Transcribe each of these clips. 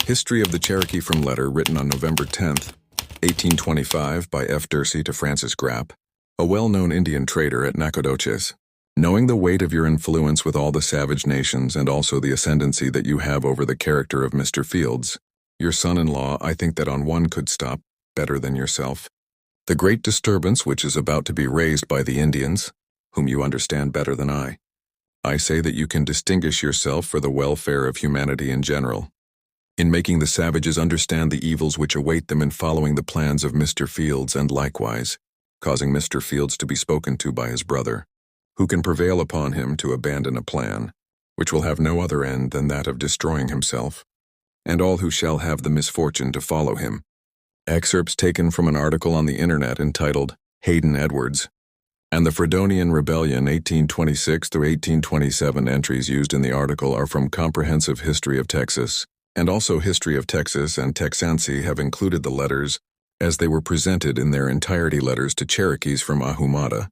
History of the Cherokee from letter written on November 10th, 1825 by F. Dursey to Francis Grapp, a well-known Indian trader at Nacogdoches. Knowing the weight of your influence with all the savage nations and also the ascendancy that you have over the character of Mr. Fields, your son-in-law, I think that on one could stop better than yourself. The great disturbance which is about to be raised by the Indians, whom you understand better than I say that you can distinguish yourself for the welfare of humanity in general, in making the savages understand the evils which await them in following the plans of Mr. Fields, and likewise causing Mr. Fields to be spoken to by his brother, who can prevail upon him to abandon a plan which will have no other end than that of destroying himself, and all who shall have the misfortune to follow him. Excerpts taken from an article on the internet entitled Hayden Edwards and the Fredonian Rebellion 1826 through 1827. Entries used in the article are from Comprehensive History of Texas, and also History of Texas and Texansi have included the letters as they were presented in their entirety, letters to Cherokees from Ahumada,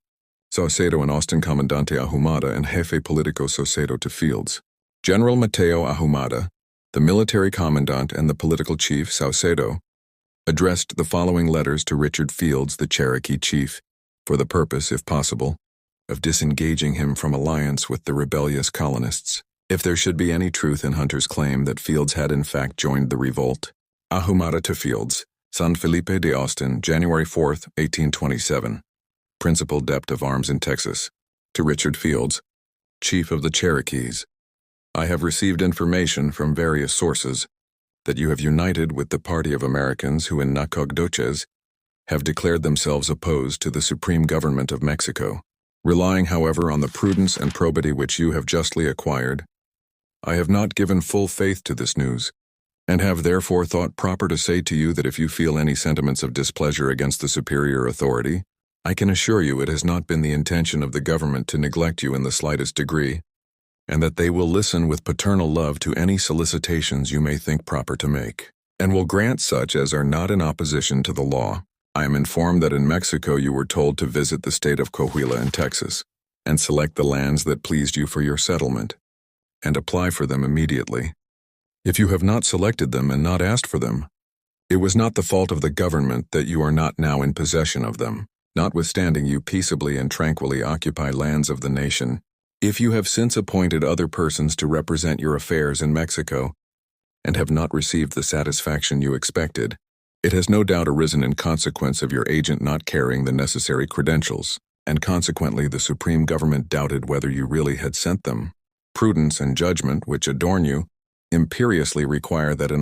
Saucedo and Austin Comandante Ahumada and Jefe Politico Saucedo to Fields. General Mateo Ahumada, the military commandant and the political chief Saucedo, addressed the following letters to Richard Fields, the Cherokee chief, for the purpose, if possible, of disengaging him from alliance with the rebellious colonists. If there should be any truth in Hunter's claim that Fields had in fact joined the revolt. Ahumada to Fields, San Felipe de Austin, January 4, 1827. Principal Depot of Arms in Texas. To Richard Fields, Chief of the Cherokees. I have received information from various sources that you have united with the party of Americans who in Nacogdoches have declared themselves opposed to the supreme government of Mexico. Relying, however, on the prudence and probity which you have justly acquired, I have not given full faith to this news, and have therefore thought proper to say to you that if you feel any sentiments of displeasure against the superior authority, I can assure you it has not been the intention of the government to neglect you in the slightest degree, and that they will listen with paternal love to any solicitations you may think proper to make, and will grant such as are not in opposition to the law. I am informed that in Mexico you were told to visit the state of Coahuila in Texas, and select the lands that pleased you for your settlement, and apply for them immediately. If you have not selected them and not asked for them, it was not the fault of the government that you are not now in possession of them, notwithstanding you peaceably and tranquilly occupy lands of the nation. If you have since appointed other persons to represent your affairs in Mexico, and have not received the satisfaction you expected, it has no doubt arisen in consequence of your agent not carrying the necessary credentials, and consequently the supreme government doubted whether you really had sent them. Prudence and judgment, which adorn you, imperiously require that an